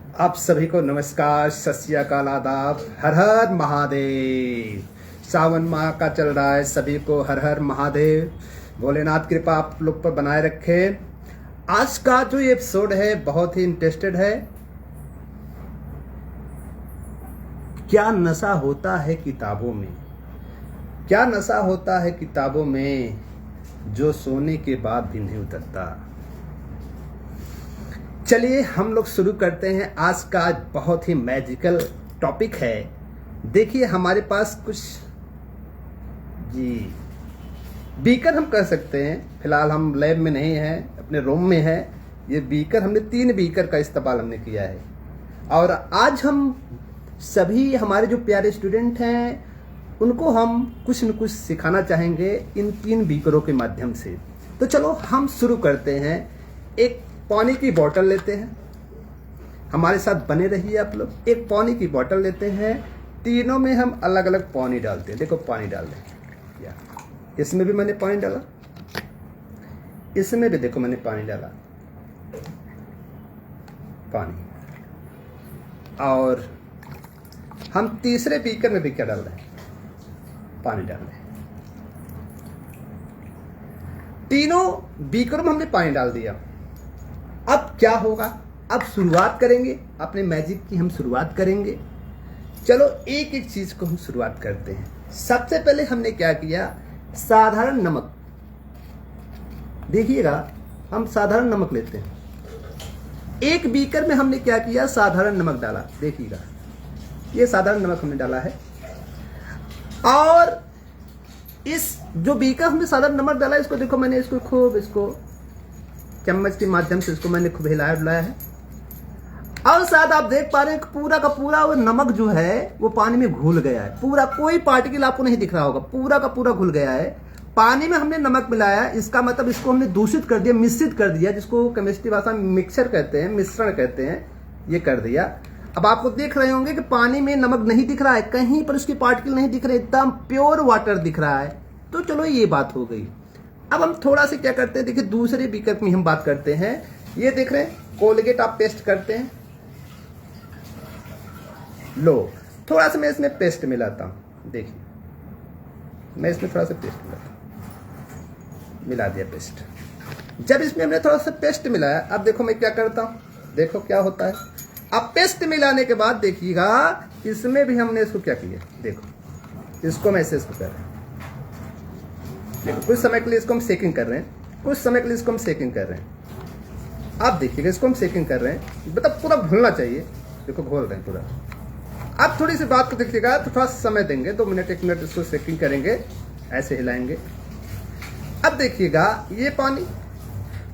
आप सभी को नमस्कार, सत श्री अकाल, आदाब, हर हर महादेव। सावन माह का चल रहा है, सभी को हर हर महादेव। भोलेनाथ कृपा आप लोग पर बनाए रखे। आज का जो एपिसोड है बहुत ही इंटरेस्टेड है। क्या नशा होता है किताबों में, क्या नशा होता है किताबों में जो सोने के बाद भी नहीं उतरता। चलिए हम लोग शुरू करते हैं। आज का बहुत ही मैजिकल टॉपिक है। देखिए हमारे पास कुछ बीकर हम कह सकते हैं। फिलहाल हम लैब में नहीं हैं, अपने रूम में है। ये बीकर हमने 3 बीकर का इस्तेमाल हमने किया है। और आज हम सभी हमारे जो प्यारे स्टूडेंट हैं उनको हम कुछ न कुछ सिखाना चाहेंगे इन 3 बीकरों के माध्यम से। तो चलो हम शुरू करते हैं। एक पानी की बोतल लेते हैं, हमारे साथ बने रहिए आप लोग। एक पानी की बोतल लेते हैं, तीनों में हम अलग अलग पानी डालते हैं। देखो पानी डाल दें, या इसमें भी मैंने पानी डाला, इसमें भी देखो मैंने पानी डाला, पानी। और हम तीसरे बीकर में भी क्या डाल रहे हैं, पानी डाल रहे हैं। तीनों बीकरों में हमने पानी डाल दिया। अब क्या होगा, अब शुरुआत करेंगे अपने मैजिक की, हम शुरुआत करेंगे। चलो एक एक चीज को हम शुरुआत करते हैं। सबसे पहले हमने क्या किया, साधारण नमक। देखिएगा हम साधारण नमक लेते हैं। एक बीकर में हमने क्या किया, साधारण नमक डाला। देखिएगा ये साधारण नमक हमने डाला है। और इस जो बीकर हमने साधारण नमक डाला, इसको देखो मैंने इसको खूब, इसको चम्मच के माध्यम से इसको मैंने खूब हिलाया डुलाया है। और शायद आप देख पा रहे हैं पूरा का पूरा वो नमक जो है वो पानी में घुल गया है। पूरा कोई पार्टिकल आपको नहीं दिख रहा होगा, पूरा का पूरा घुल गया है। पानी में हमने नमक मिलाया, इसका मतलब इसको हमने दूषित कर दिया, मिश्रित कर दिया, जिसको केमिस्ट्री भाषा में मिक्सचर कहते हैं, मिश्रण कहते हैं। ये कर दिया। अब आपको देख रहे होंगे कि पानी में नमक नहीं दिख रहा है, कहीं पर उसके पार्टिकल नहीं दिख रहे, एकदम प्योर वाटर दिख रहा है। तो चलो ये बात हो गई। अब हम थोड़ा सा क्या करते हैं, देखिए दूसरे बीकर में हम बात करते हैं। ये देख रहे हैं कोलगेट आप पेस्ट करते हैं, लो थोड़ा सा मैं इसमें पेस्ट मिलाता हूं। देखिए मैं इसमें थोड़ा सा पेस्ट मिला दिया पेस्ट। जब इसमें हमने थोड़ा सा पेस्ट मिलाया, अब देखो मैं क्या करता हूं, देखो क्या होता है। अब पेस्ट मिलाने के बाद देखिएगा इसमें भी हमने इसको क्या किया, देखो इसको मैं ऐसे इसको कर रहा हूं। देखो कुछ समय के लिए इसको हम सेकिंग कर रहे हैं, कुछ समय के लिए इसको हम सेकिंग कर रहे हैं। आप देखिएगा इसको हम सेकिंग कर रहे हैं, मतलब पूरा घुलना चाहिए। देखो घोल रहे हैं पूरा। आप थोड़ी सी बात को देखिएगा तो थोड़ा समय देंगे, 2 मिनट 1 मिनट इसको सेकिंग करेंगे, ऐसे हिलाएंगे। अब देखिएगा ये पानी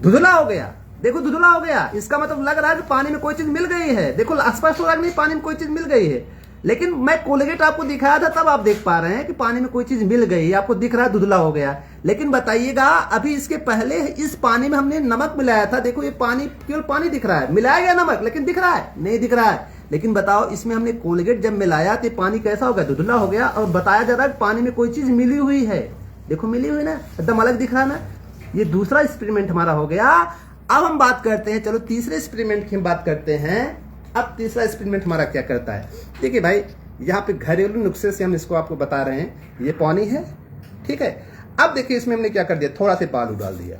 धुंधला हो गया। देखो धुंधला हो गया, इसका मतलब लग रहा है कि पानी में कोई चीज मिल गई है। देखो स्पष्ट हो रहा है नहीं, पानी में कोई चीज मिल गई है। लेकिन मैं कोलगेट आपको दिखाया था, तब आप देख पा रहे हैं कि पानी में कोई चीज मिल गई, आपको दिख रहा है धुंधला हो गया। लेकिन बताइएगा अभी इसके पहले इस पानी में हमने नमक मिलाया था। देखो ये पानी केवल पानी दिख रहा है, मिलाया गया नमक, लेकिन दिख रहा है नहीं दिख रहा है। लेकिन बताओ इसमें हमने कोलगेट जब मिलाया तो पानी कैसा हो गया, धुंधला हो गया। और बताया जा रहा है पानी में कोई चीज मिली हुई है। देखो मिली हुई ना, एकदम अलग दिख रहा है ना। ये दूसरा एक्सपेरिमेंट हमारा हो गया। अब हम बात करते हैं, चलो तीसरे एक्सपेरिमेंट की हम बात करते हैं। अब तीसरा एक्सपेरिमेंट हमारा क्या करता है, देखिए भाई यहाँ पे घरेलू नुस्खे से हम इसको आपको बता रहे हैं। ये पानी है, ठीक है। अब देखिए इसमें हमने क्या कर दिया, थोड़ा सा बालू डाल दिया।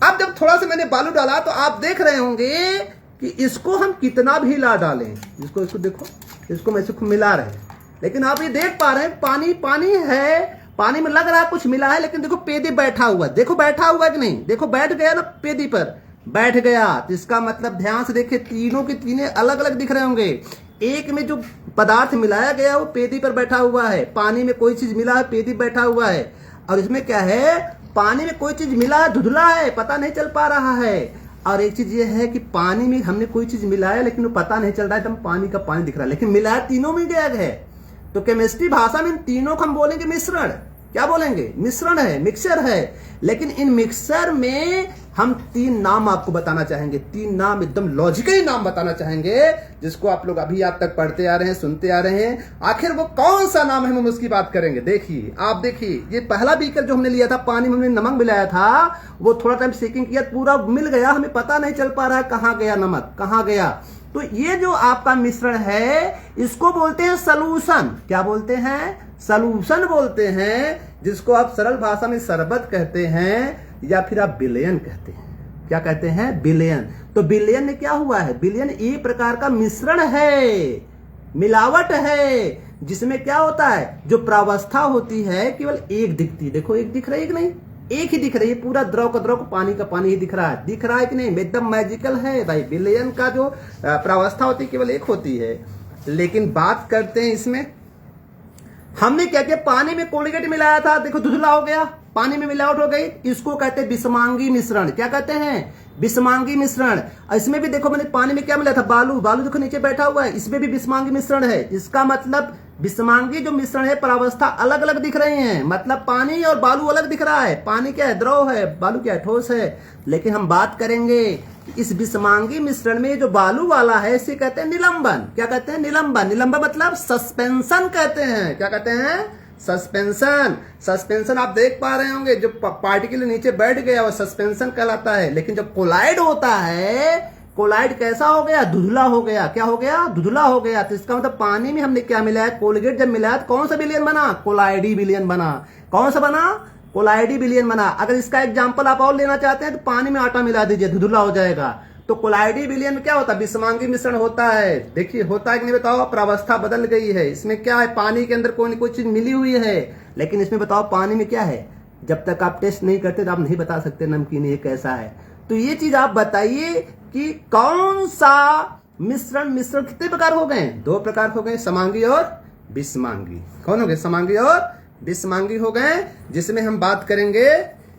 अब जब थोड़ा सा मैंने बालू डाला तो आप देख रहे होंगे कि इसको हम कितना भी ला डालें, इसको देखो, इसको मैं इसको मिला रहे हैं। लेकिन आप ये देख पा रहे हैं पानी पानी है, पानी में लग रहा है कुछ मिला है, लेकिन देखो पेदी बैठा हुआ, देखो बैठा हुआ कि नहीं, देखो बैठ गया ना, पेदी पर बैठ गया। तो इसका मतलब ध्यान से देखिए तीनों के तीनों अलग अलग दिख रहे होंगे। एक में जो पदार्थ मिलाया गया वो पेदी पर बैठा हुआ है, पानी में कोई चीज मिला है, पेदी बैठा हुआ है। और इसमें क्या है, पानी में कोई चीज मिला है, धुंधला है, पता नहीं चल पा रहा है। और एक चीज ये है कि पानी में हमने कोई चीज मिलाया लेकिन वो पता नहीं चल रहा है, एकदम पानी का पानी दिख रहा है, लेकिन मिलाया तीनों में गया है। तो केमिस्ट्री भाषा में इन तीनों को हम बोलेंगे मिश्रण। क्या बोलेंगे, मिश्रण है, मिक्सचर है। लेकिन इन मिक्सचर में हम 3 नाम आपको बताना चाहेंगे, 3 नाम एकदम लॉजिकली नाम बताना चाहेंगे, जिसको आप लोग अभी आज तक पढ़ते आ रहे हैं, सुनते आ रहे हैं। आखिर वो कौन सा नाम है, हम उसकी बात करेंगे। देखिए आप देखिए, ये पहला बीकर जो हमने लिया था, पानी में हमने नमक मिलाया था, वो थोड़ा टाइम सेकिंग किया, पूरा मिल गया, हमें पता नहीं चल पा रहा है कहां गया नमक, कहां गया। तो ये जो आपका मिश्रण है इसको बोलते हैं सलूशन। क्या बोलते हैं? सलूशन बोलते हैं, जिसको आप सरल भाषा में शरबत कहते हैं या फिर आप विलयन कहते हैं। क्या कहते हैं? विलयन। तो विलयन में क्या हुआ है? विलयन एक प्रकार का मिश्रण है, मिलावट है, जिसमें क्या होता है, जो प्रावस्था होती है केवल एक दिखती है। देखो एक दिख रही है कि नहीं? एक ही दिख रही है, पूरा द्रव का द्रव, पानी का पानी ही दिख रहा है। दिख रहा है कि नहीं? एकदम मैजिकल है भाई। विलयन का जो प्रावस्था होती है केवल एक होती है। लेकिन बात करते हैं इसमें, हमने क्या किया, पानी में कोलगेट मिलाया था, देखो धुंधला हो गया, पानी में मिलावट हो गई। इसको कहते हैं विषमांगी मिश्रण। क्या कहते हैं? विषमांगी मिश्रण। इसमें भी देखो मैंने पानी में क्या मिला था, बालू। बालू देखो नीचे बैठा हुआ है, इसमें भी विषमांगी मिश्रण है। इसका मतलब विषमांगी जो मिश्रण है, प्रावस्था अलग अलग दिख रही है। मतलब पानी और बालू अलग दिख रहा है। पानी क्या है? द्रव है। बालू क्या है? ठोस है। लेकिन हम बात करेंगे इस विषमांगी मिश्रण में जो बालू वाला है इसे कहते हैं निलंबन। क्या कहते हैं? निलंबन। निलंबन मतलब सस्पेंशन कहते हैं। क्या कहते हैं? सस्पेंशन। सस्पेंशन आप देख पा रहे होंगे, जो पार्टिकल नीचे बैठ गया वो सस्पेंशन कहलाता है। लेकिन जब कोलाइड होता है, कोलाइड कैसा हो गया? धुंधला हो गया। क्या हो गया? धुंधला हो गया। तो इसका मतलब पानी में हमने क्या मिलाया? कोलगेट जब मिलाया तो कौन सा विलयन बना? कोलाइडी विलयन बना। कौन सा बना? कोलाइडी विलयन बना। अगर इसका एग्जांपल आप और लेना चाहते हैं तो पानी में आटा मिला दीजिए, धुंधला हो जाएगा। तो कोलाइडी विलयन में क्या होता है? विषमांगी मिश्रण होता है। देखिए होता है कि नहीं बताओ? प्रावस्था बदल गई है। इसमें क्या है? पानी के अंदर कोई न कोई चीज मिली हुई है। लेकिन इसमें बताओ पानी में क्या है? जब तक आप टेस्ट नहीं करते तो आप नहीं बता सकते नमकीन ये कैसा है। तो ये चीज आप बताइए कि कौन सा मिश्रण कितने प्रकार हो गए? 2 प्रकार हो गए, समांगी और विषमांगी। कौन हो गए? समांगी और विषमांगी हो गए। जिसमें हम बात करेंगे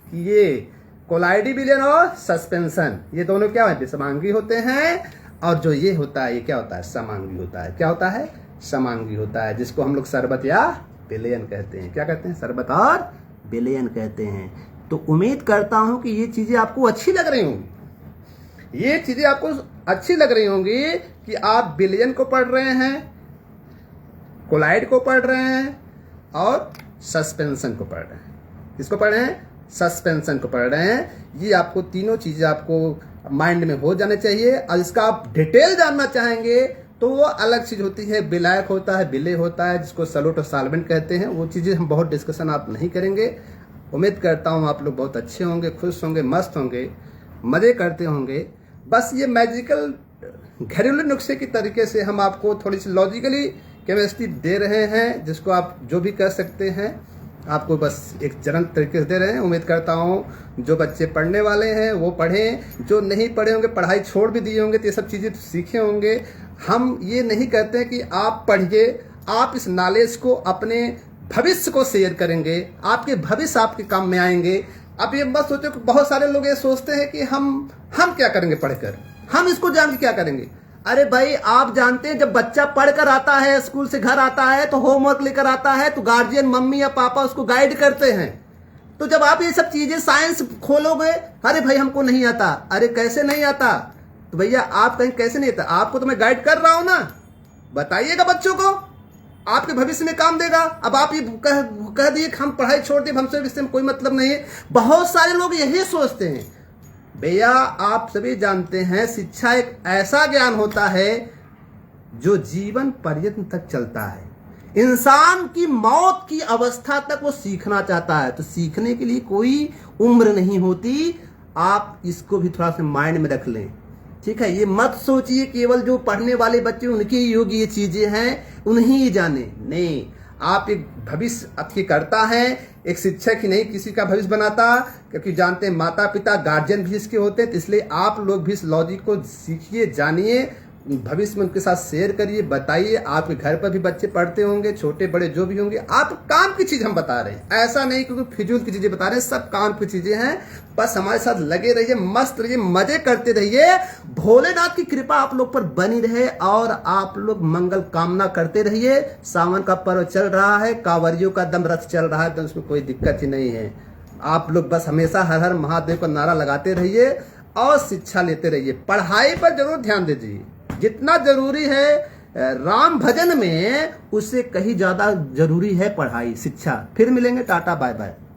कि ये कोलाइडी विलयन और सस्पेंशन, ये दोनों क्या है? विषमांगी होते हैं। और जो ये होता है ये क्या होता है? समांगी होता है। क्या होता है? समांगी होता है, जिसको हम लोग शरबत या विलयन कहते हैं। क्या कहते हैं? शरबत और विलयन कहते हैं। तो उम्मीद करता हूं कि ये चीजें आपको अच्छी लग रही होंगी। ये चीजें आपको अच्छी लग रही होंगी कि आप विलयन को पढ़ रहे हैं, कोलाइड को पढ़ रहे हैं और सस्पेंशन को पढ़ रहे हैं। किसको पढ़ रहे हैं? सस्पेंशन को पढ़ रहे हैं। ये आपको तीनों चीजें आपको माइंड में हो जाने चाहिए। और इसका आप डिटेल जानना चाहेंगे तो वो अलग चीज होती है। विलायक होता है, विलय होता है, जिसको सॉल्यूट और सॉल्वेंट कहते हैं। वो चीजें हम बहुत डिस्कशन आप नहीं करेंगे। उम्मीद करता हूँ आप लोग बहुत अच्छे होंगे, खुश होंगे, मस्त होंगे, मजे करते होंगे। बस ये मैजिकल घरेलू नुस्खे की तरीके से हम आपको थोड़ी सी लॉजिकली केमिस्ट्री दे रहे हैं, जिसको आप जो भी कर सकते हैं आपको बस एक चरण तरीके से दे रहे हैं। उम्मीद करता हूँ जो बच्चे पढ़ने वाले हैं वो पढ़ें, जो नहीं पढ़े होंगे, पढ़ाई छोड़ भी दिए होंगे तो ये सब चीज़ें तो सीखे होंगे। हम ये नहीं कहते हैं कि आप पढ़िए, आप इस नॉलेज को अपने भविष्य को शेयर करेंगे, आपके भविष्य आपके काम में आएंगे। अब ये मत सोचो कि बहुत सारे लोग ये सोचते हैं कि हम क्या करेंगे पढ़कर, हम इसको जान के क्या करेंगे। अरे भाई आप जानते हैं जब बच्चा पढ़कर आता है, स्कूल से घर आता है तो होमवर्क लेकर आता है तो गार्जियन मम्मी या पापा उसको गाइड करते हैं। तो जब आप ये सब चीजें साइंस खोलोगे, अरे भाई हमको नहीं आता, अरे कैसे नहीं आता, तो भैया आप कहीं कैसे नहीं आता, आपको तो मैं गाइड कर रहा हूं ना, बताइएगा बच्चों को, आपके भविष्य में काम देगा। अब आप ये कह दिए कि हम पढ़ाई छोड़ दिए, हमसे इससे कोई मतलब नहीं है। बहुत सारे लोग यही सोचते हैं। भैया आप सभी जानते हैं शिक्षा एक ऐसा ज्ञान होता है जो जीवन पर्यंत तक चलता है। इंसान की मौत की अवस्था तक वो सीखना चाहता है। तो सीखने के लिए कोई उम्र नहीं होती। आप इसको भी थोड़ा सा माइंड में रख लें, ठीक है। ये मत सोचिए केवल जो पढ़ने वाले बच्चे उनके योग्य ये चीजें हैं उन्हीं ही जाने, नहीं। आप एक भविष्य आपकी करता है, एक शिक्षक ही नहीं किसी का भविष्य बनाता, क्योंकि जानते हैं माता पिता गार्जियन भी इसके होते हैं। तो इसलिए आप लोग भी इस लॉजिक को सीखिए, जानिए, भविष्य में उनके साथ शेयर करिए, बताइए। आपके घर पर भी बच्चे पढ़ते होंगे, छोटे बड़े जो भी होंगे। आप काम की चीज हम बता रहे हैं, ऐसा नहीं क्योंकि फिजूल की चीजें बता रहे हैं, सब काम की चीजें हैं। बस हमारे साथ लगे रहिए, मस्त रहिए, मजे करते रहिए। भोलेनाथ की कृपा आप लोग पर बनी रहे और आप लोग मंगल कामना करते रहिए। सावन का पर्व चल रहा है, कांवरियों का दम रथ चल रहा है, तो उसमें कोई दिक्कत ही नहीं है। आप लोग बस हमेशा हर हर महादेव का नारा लगाते रहिए और शिक्षा लेते रहिए। पढ़ाई पर जरूर ध्यान दीजिए, जितना जरूरी है राम भजन में उससे कहीं ज्यादा जरूरी है पढ़ाई, शिक्षा। फिर मिलेंगे, टाटा बाय बाय।